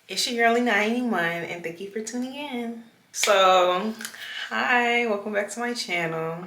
It's your girl Innaya Iman, and thank you for tuning in. So, hi, welcome back to my channel.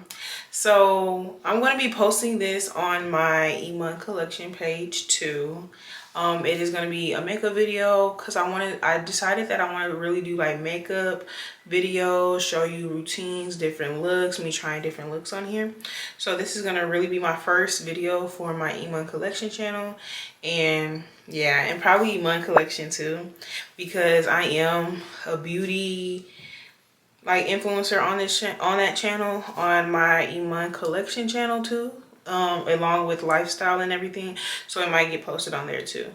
So, I'm going to be posting this on my Iman Collection page too. It is going to be a makeup video because I decided that I want to really do like makeup videos, show you routines, different looks, me trying different looks on here. So this is going to really be my first video for my Iman Collection channel, and yeah, and probably Iman Collection too, because I am a beauty like influencer on this on that channel, on my Iman Collection channel too, along with lifestyle and everything, so it might get posted on there too.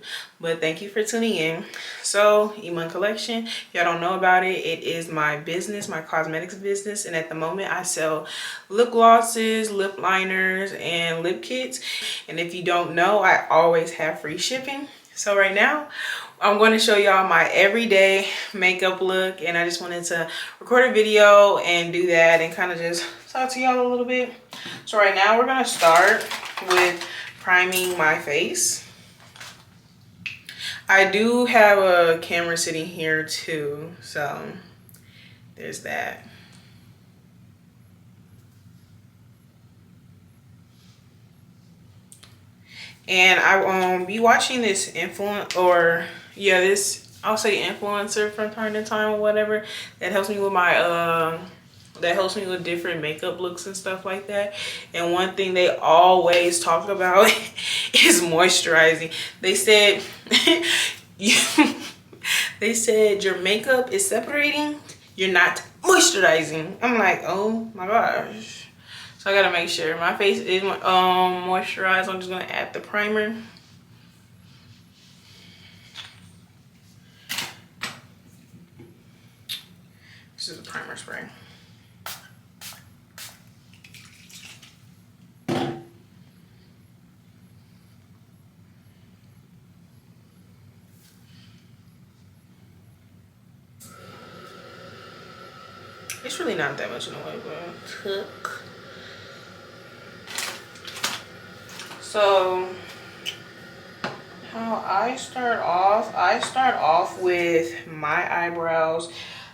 But thank you for tuning in. So Iman Collection, y'all don't know about it, it is my business, my cosmetics business, and at the moment I sell lip glosses, lip liners, and lip kits. And if you don't know, I always have free shipping. So right now I'm going to show y'all my everyday makeup look, and I just wanted to record a video and do that and kind of just talk to y'all a little bit. So right now we're going to start with priming my face. I do have a camera sitting here too, so there's that. And I will be watching this I'll say influencer from time to time or whatever, that helps me with my different makeup looks and stuff like that. And one thing they always talk about is moisturizing. They said they said your makeup is separating, you're not moisturizing. I'm like, oh my gosh. So I gotta make sure my face is moisturized. I'm just gonna add the primer. This is a primer spray. It's really not that much in a way, but so how I start off with my eyebrows.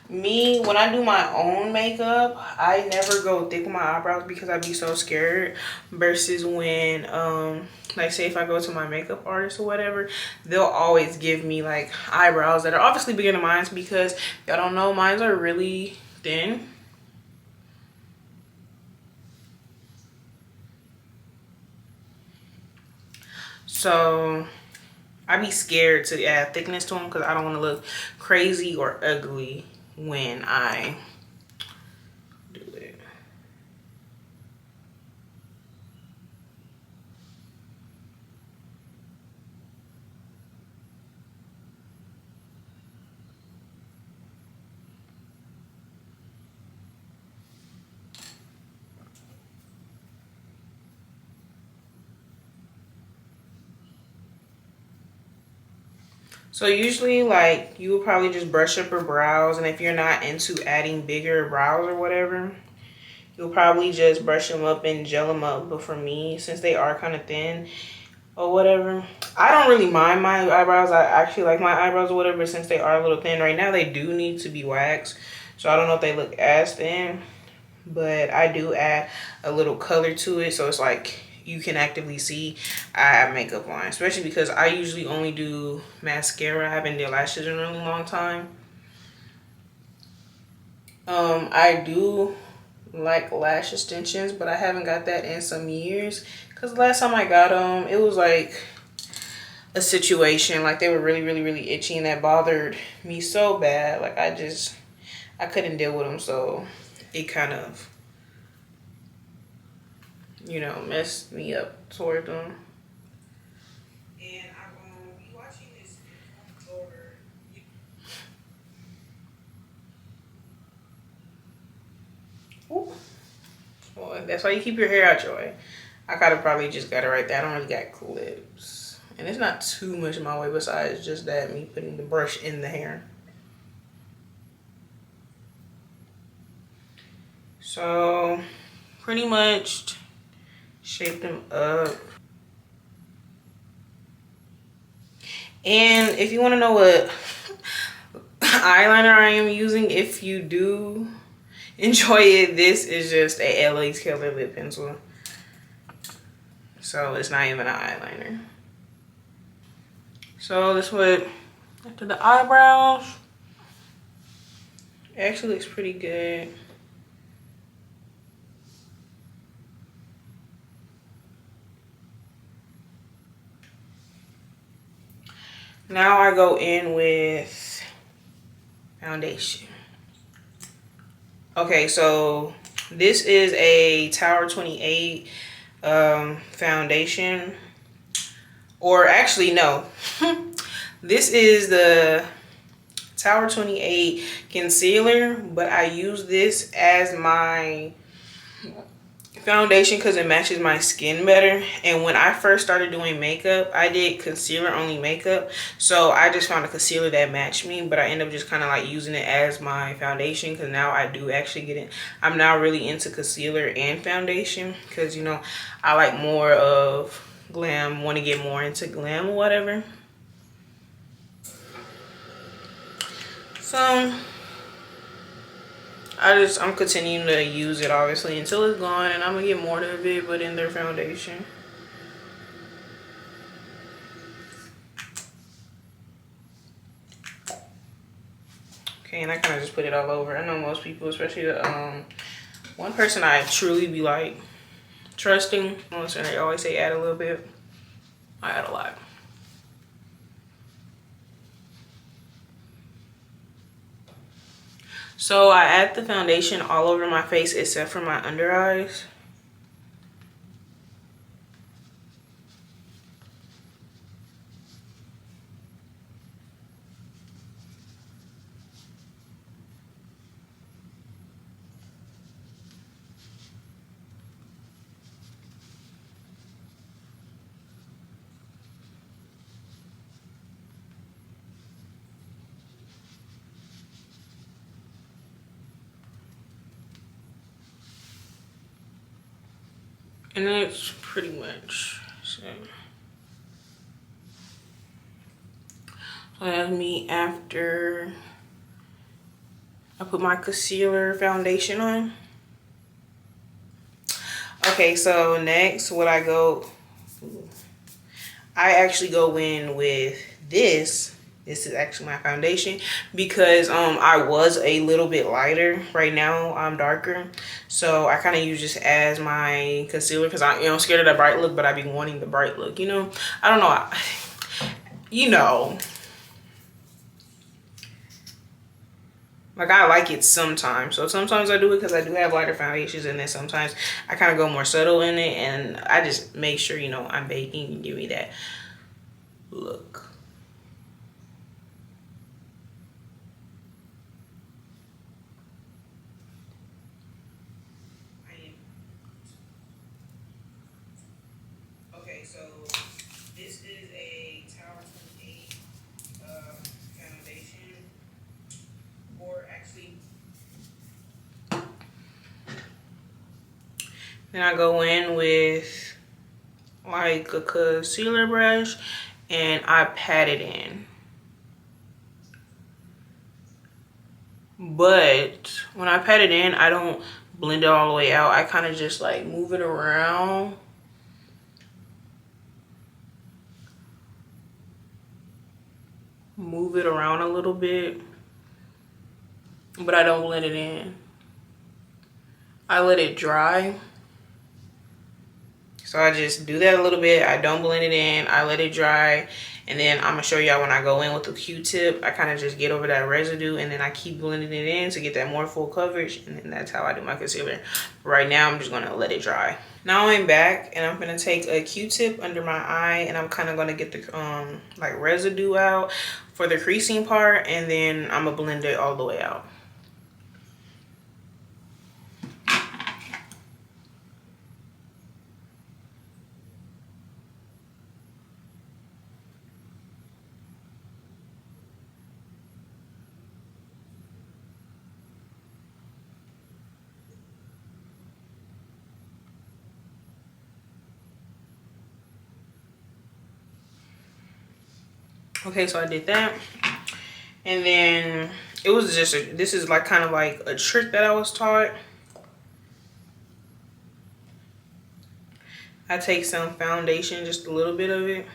When I do my own makeup, I never go thick with my eyebrows because I'd be so scared, versus when like say if I go to my makeup artist or whatever, they'll always give me like eyebrows that are obviously bigger than mine, because y'all don't know, mine are really thin. So I be scared to add thickness to them because I don't want to look crazy or ugly when I do it. So usually, like, you would probably just brush up your brows, and if you're not into adding bigger brows or whatever, you'll probably just brush them up and gel them up. But for me, since they are kind of thin or whatever, I don't really mind my eyebrows. I actually like my eyebrows or whatever, since they are a little thin. Right now, they do need to be waxed, so I don't know if they look as thin, but I do add a little color to it, so it's like you can actively see I have makeup on, especially because I usually only do mascara. I haven't did lashes in a really long time. I do like lash extensions, but I haven't got that in some years, because the last time I got them, it was like a situation, like they were really itchy, and that bothered me so bad. Like I couldn't deal with them, so it kind of, you know, messed me up toward them. And I'm going to be watching this over. Ooh. Well, that's why you keep your hair out your way. I could have probably just got it right there. I don't really got clips, and it's not too much in my way besides just that, me putting the brush in the hair. So pretty much shape them up. And if you want to know what eyeliner I am using, if you do enjoy it, this is just a LA Color lip pencil. So it's not even an eyeliner. So this what after the eyebrows. It actually looks pretty good. Now I go in with foundation. Okay, so this is a Tower 28 foundation. Or actually, no. This is the Tower 28 concealer, but I use this as my foundation because it matches my skin better. And when I first started doing makeup, I did concealer only makeup, so I just found a concealer that matched me, but I ended up just kind of like using it as my foundation because now I do actually get it. I'm now really into concealer and foundation because, you know, I like more of glam, want to get more into glam or whatever. So I'm continuing to use it obviously until it's gone, and I'm gonna get more of it but in their foundation. Okay, and I kind of just put it all over. I know most people, especially the one person I truly be like trusting, and they always say add a little bit. I add a lot. So I add the foundation all over my face except for my under eyes. And that's pretty much so. So that's me after I put my concealer foundation on. Okay, so next I actually go in with this. This is actually my foundation because I was a little bit lighter. Right now I'm darker, so I kind of use this as my concealer because I'm scared of the bright look, but I be wanting the bright look. You know, I don't know. You know, like I like it sometimes. So sometimes I do it because I do have lighter foundations, and then sometimes I kind of go more subtle in it, and I just make sure, you know, I'm baking and give me that look. Okay, so this is a Tower 28 foundation, or actually, then I go in with like a concealer brush and I pat it in. But when I pat it in, I don't blend it all the way out. I kind of just like move it around. Move it around a little bit, but I don't blend it in. I let it dry. So I just do that a little bit. I don't blend it in. I let it dry. And then I'm going to show y'all when I go in with the Q-tip. I kind of just get over that residue, and then I keep blending it in to get that more full coverage. And then that's how I do my concealer. Right now, I'm just going to let it dry. Now I'm back, and I'm going to take a Q-tip under my eye, and I'm kind of going to get the like residue out for the creasing part. And then I'm going to blend it all the way out. Okay, so I did that, and then It was just this is like kind of like a trick that I was taught. I take some foundation, just a little bit of it.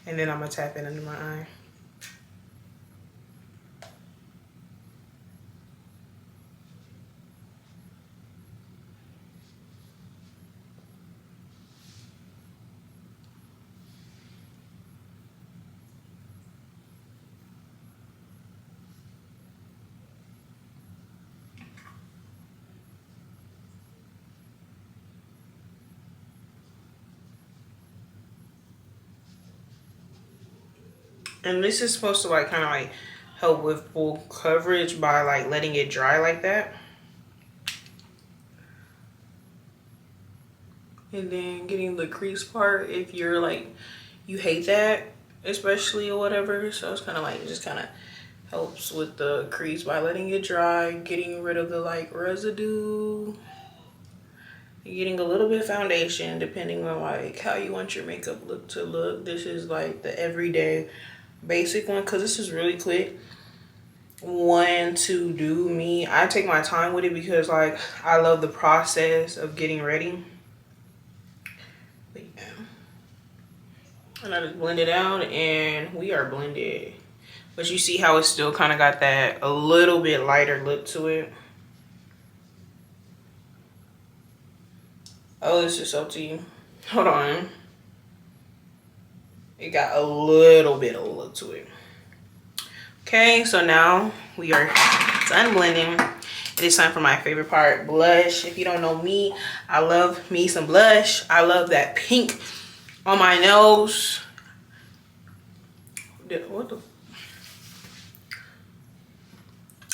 And then I'm gonna tap it under my eye. And this is supposed to like kind of like help with full coverage by like letting it dry like that. And then getting the crease part if you're like, you hate that especially or whatever. So it's kind of like, it just kind of helps with the crease by letting it dry, getting rid of the like residue, getting a little bit of foundation depending on like how you want your makeup look to look. This is like the everyday basic one because this is really quick one to do. Me, I take my time with it because like I love the process of getting ready. But yeah, and I just blend it out and we are blended. But you see how it's still kind of got that a little bit lighter look to it. Oh, this is so tea. Hold on. It got a little bit of a look to it. Okay, so now we are done blending. It is time for my favorite part, blush. If you don't know me, I love me some blush. I love that pink on my nose. What the?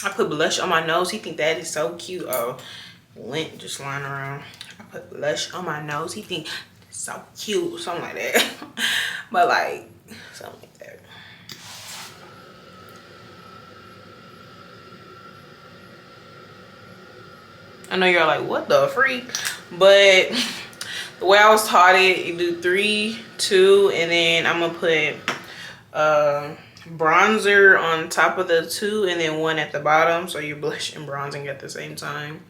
I put blush on my nose. He think that is so cute. Oh, lint just lying around. I put blush on my nose. He think it's so cute, something like that. But like something like that. I know you're like, what the freak? But the way I was taught it, you do 3, 2, and then I'm gonna put bronzer on top of the 2 and then 1 at the bottom, so you're blush and bronzing at the same time.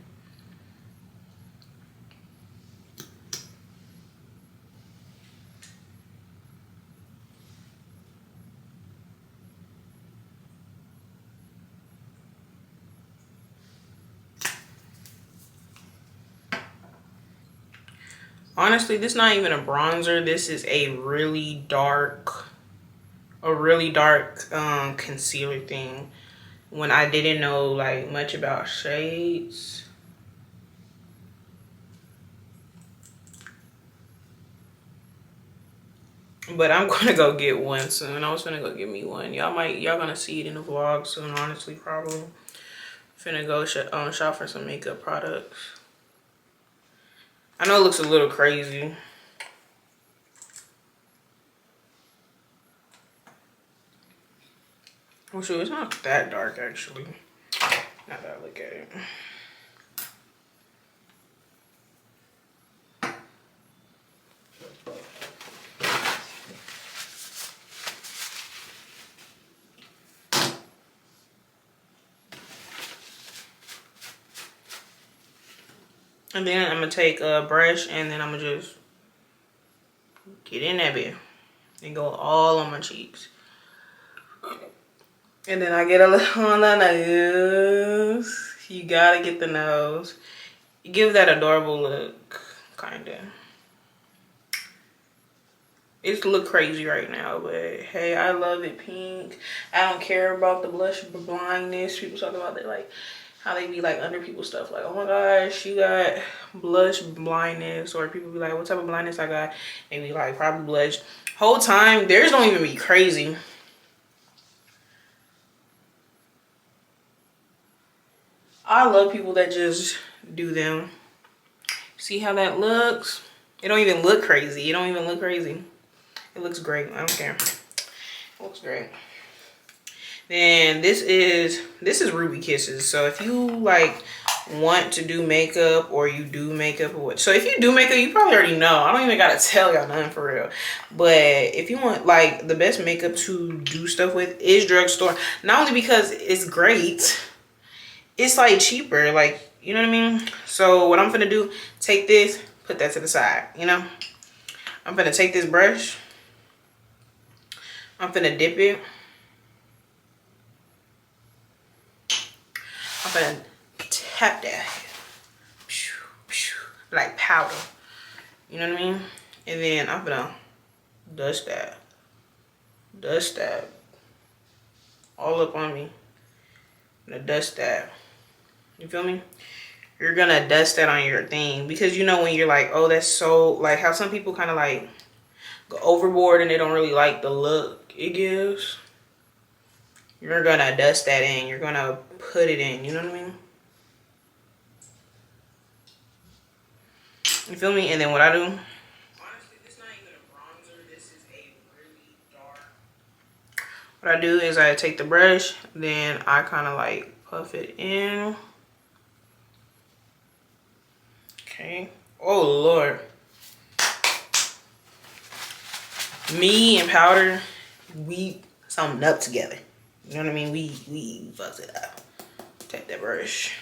Honestly, this is not even a bronzer. This is a really dark concealer thing. When I didn't know like much about shades. But I'm gonna go get one soon. I was gonna go get me one. Y'all gonna see it in the vlog soon, honestly, probably. Finna go shop for some makeup products. I know it looks a little crazy. Oh shoot, it's not that dark actually. Now that I look at it. And then I'm gonna take a brush and then I'm gonna just get in that bit and go all on my cheeks. And then I get a little on the nose. You gotta get the nose. You give that adorable look, kinda. It's look crazy right now, but hey, I love it pink. I don't care about the blush blindness. People talk about that, like how they be like under people's stuff, like, oh my gosh, you got blush blindness, or people be like, what type of blindness I got? And be like, probably blush. Whole time, theirs don't even be crazy. I love people that just do them. See how that looks? It don't even look crazy. It don't even look crazy. It looks great. I don't care. It looks great. Then this is Ruby Kisses. So if you like want to do makeup or you do makeup or what. So if you do makeup, you probably already know. I don't even gotta tell y'all nothing for real. But if you want like the best makeup to do stuff with is drugstore. Not only because it's great, it's like cheaper, like, you know what I mean? So what I'm gonna do, take this, put that to the side, you know? I'm gonna take this brush, I'm gonna dip it. I'm gonna tap that like powder, you know what I mean? And then I'm gonna dust that all up on me. I'm gonna dust that, you feel me? You're gonna dust that on your thing, because you know when you're like, oh, that's so, like how some people kind of like go overboard and they don't really like the look it gives. You're gonna dust that in, you're gonna put it in, you know what I mean? You feel me? And then what I do, honestly, this is not even a bronzer, this is a really dark. What I do is I take the brush, then I kind of like puff it in. Okay. Oh Lord. Me and powder, we something up together. You know what I mean? We fucked it up. Take that brush.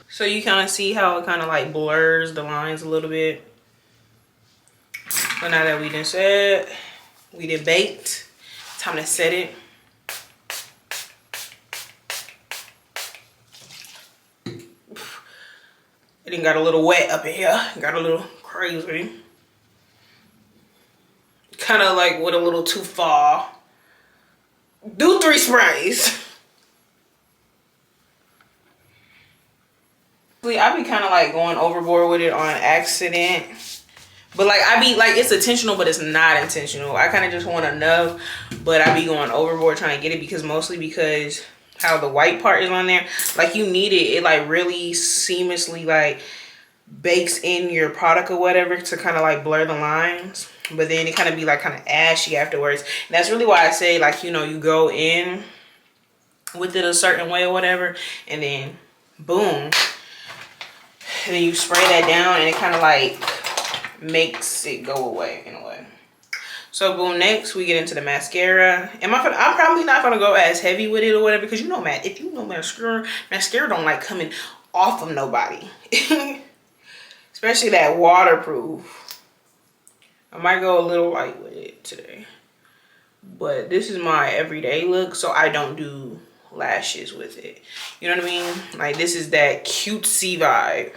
So you kind of see how it kind of like blurs the lines a little bit. But now that we done set, we done baked, time to set it. It done got a little wet up in here. Got a little crazy. Kind of like went a little too far. Do 3 sprays. I be kind of like going overboard with it on accident. But like I be like, it's intentional, but it's not intentional. I kind of just want enough, but I be going overboard trying to get it, because mostly because how the white part is on there. Like you need it. It like really seamlessly like bakes in your product or whatever to kind of like blur the lines. But then it kind of be like kind of ashy afterwards. And that's really why I say like, you know, you go in with it a certain way or whatever, and then boom. And then you spray that down and it kind of like makes it go away in a way. So boom, next we get into the mascara. I'm probably not gonna go as heavy with it or whatever, because you know, Matt, if you know mascara don't like coming off of nobody. Especially that waterproof. I might go a little light with it today. But this is my everyday look, so I don't do lashes with it. You know what I mean? Like this is that cutesy vibe.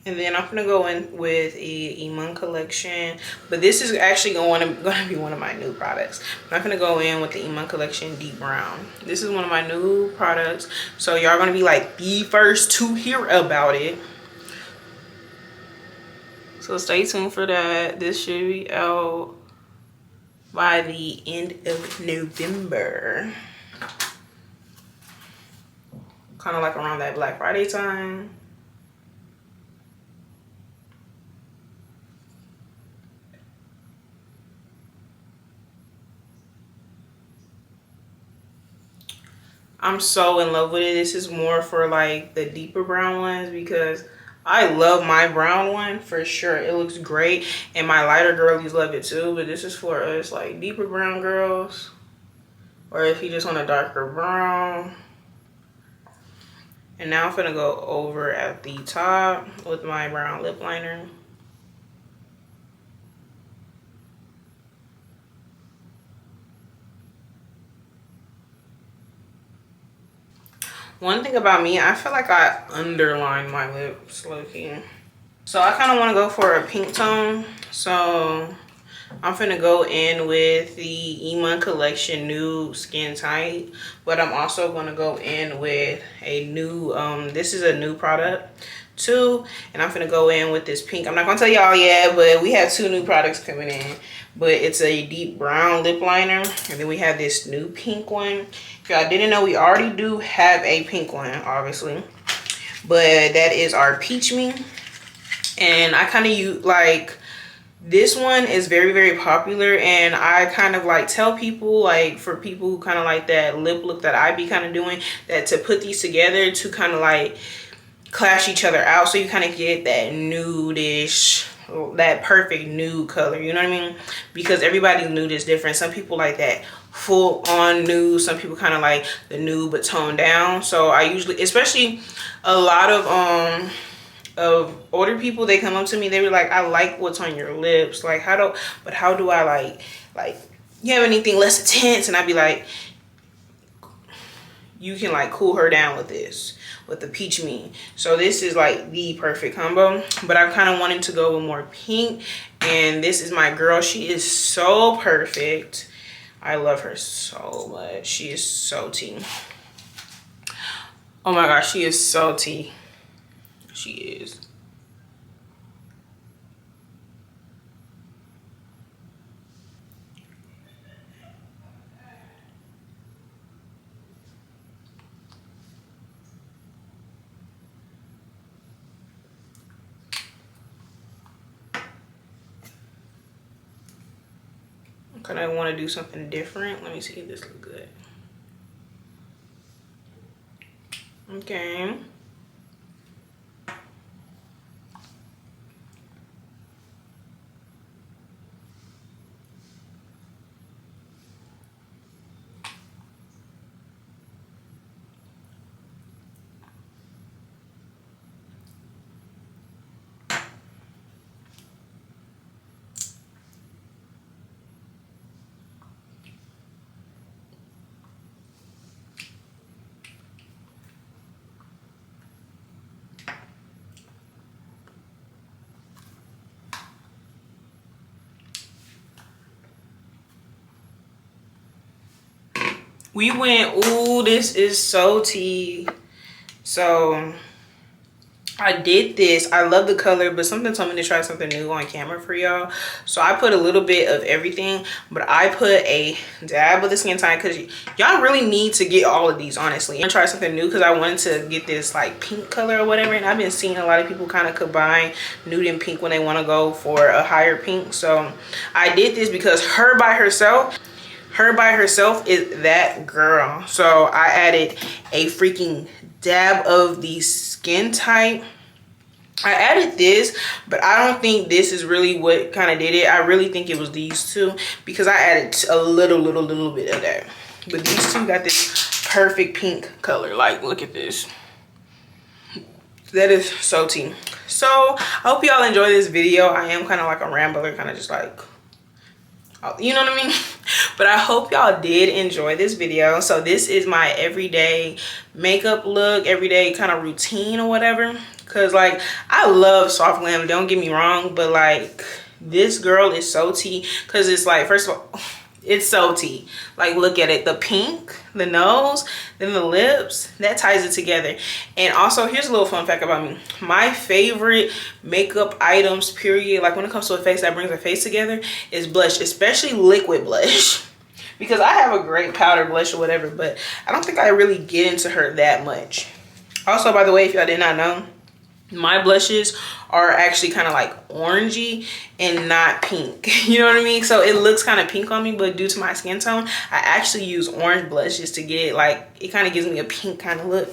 And then I'm gonna go in with a Iman Collection, but this is actually gonna be one of my new products. I'm gonna go in with the Iman Collection Deep Brown. This is one of my new products, so y'all gonna be like the first to hear about it. So stay tuned for that. This should be out by the end of November, kind of like around that Black Friday time. I'm so in love with it. This is more for like the deeper brown ones, because I love my brown one for sure. It looks great, and my lighter girlies love it too. But this is for us like deeper brown girls, or if you just want a darker brown. And now I'm gonna go over at the top with my brown lip liner. One thing about me, I feel like I underline my lips low-key. So I kind of want to go for a pink tone. So I'm finna go in with the Iman Collection Nude Skin Tight. But I'm also going to go in with a new, this is a new product too. And I'm finna go in with this pink. I'm not going to tell y'all yet, but we have 2 new products coming in. But it's a deep brown lip liner. And then we have this new pink one. If y'all didn't know, we already do have a pink one, obviously. But that is our Peach Me. And I kind of use, like, this one is very, very popular. And I kind of like tell people, like, for people who kind of like that lip look that I be kind of doing, that to put these together to kind of like clash each other out. So you kind of get that nude-ish, that perfect nude color, you know what I mean? Because everybody's nude is different. Some people like that full on nude, some people kind of like the nude but toned down. So I usually, especially a lot of older people, they come up to me, they were like, I like what's on your lips, like how do I like you have anything less intense? And I'd be like, you can like cool her down with this, with the Peach Me. So this is like the perfect combo. But I kind of wanted to go with more pink. And this is my girl. She is so perfect. I love her so much. She is so tea. Oh my gosh, she is so tea. She is. Kind of want to do something different. Let me see if this looks good. Okay. We went, ooh, this is so tea. So I did this. I love the color, but something told me to try something new on camera for y'all. So I put a little bit of everything, but I put a dab of the skin tone because y'all really need to get all of these, honestly. I'm gonna try something new because I wanted to get this like pink color or whatever. And I've been seeing a lot of people kind of combine nude and pink when they want to go for a higher pink. So I did this because her by herself is that girl. So I added a freaking dab of the skin tight. I added this, but I don't think this is really what kind of did it. I really think it was these two because I added a little bit of that. But these two got this perfect pink color. Like, look at this. That is so tea. So I hope y'all enjoy this video. I am kind of like a rambler, kind of just like, you know what I mean? But I hope y'all did enjoy this video. So this is my everyday makeup look, everyday kind of routine or whatever. Cause like I love soft glam, don't get me wrong, but like this girl is so tea. Cause it's like, first of all, it's so tea. Like, look at it, the pink, the nose, then the lips, that ties it together. And also, here's a little fun fact about me. My favorite makeup items, period, like when it comes to a face that brings a face together, is blush, especially liquid blush. Because I have a great powder blush or whatever, but I don't think I really get into her that much. Also, by the way, if y'all did not know, my blushes are actually kind of like orangey and not pink. You know what I mean? So it looks kind of pink on me, but due to my skin tone, I actually use orange blushes to get it like, it kind of gives me a pink kind of look.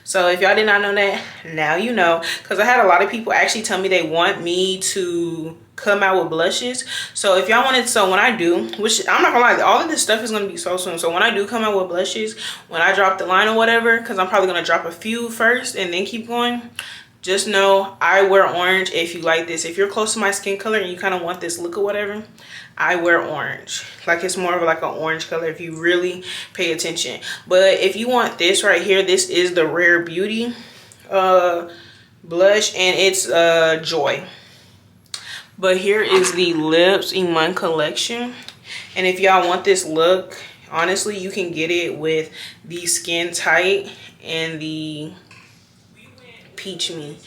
So if y'all did not know that, now you know. Because I had a lot of people actually tell me they want me to come out with blushes. So if y'all wanted, so when I do, which I'm not gonna lie, all of this stuff is gonna be so soon. So when I do come out with blushes, when I drop the line or whatever, because I'm probably gonna drop a few first and then keep going, just know I wear orange if you like this. If you're close to my skin color and you kind of want this look or whatever, I wear orange. Like, it's more of like an orange color if you really pay attention. But if you want this right here, this is the Rare Beauty blush, and it's Joy. But here is the lips Iman Collection. And if y'all want this look, honestly, you can get it with the Skin Tight and the Peach Me.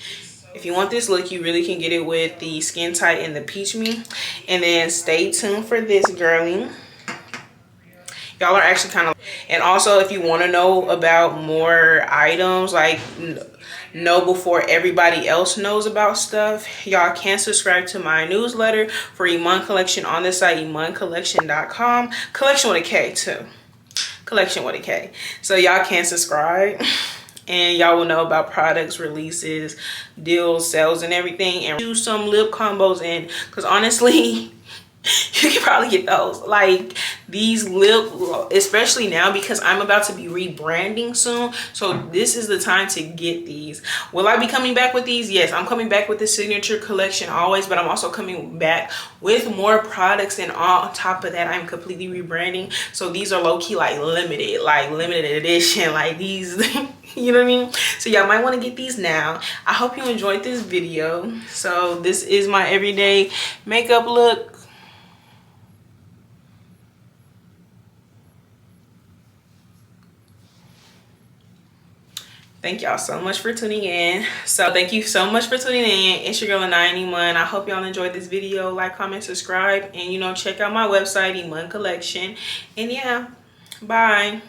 If you want this look, you really can get it with the Skin Tight and the Peach Me. And then stay tuned for this, girly. Y'all are actually kind of, and also if you want to know about more items, like know before everybody else knows about stuff, y'all can subscribe to my newsletter for Iman Collection on the site imankollection.com. Collection with a K too. Collection with a K. So y'all can subscribe. And y'all will know about products, releases, deals, sales, and everything. And do some lip combos in. Because honestly, you can probably get those. Like, these lip, especially now because I'm about to be rebranding soon. So this is the time to get these. Will I be coming back with these? Yes, I'm coming back with the signature collection always. But I'm also coming back with more products. And on top of that, I'm completely rebranding. So these are low-key like limited edition. Like these... You know what I mean? So y'all might want to get these now. I hope you enjoyed this video. So this is my everyday makeup look. Thank y'all so much for tuning in. So thank you so much for tuning in. It's your girl Innaya Iman. I hope y'all enjoyed this video. Like, comment, subscribe, and check out my website, Iman Collection. And yeah, bye.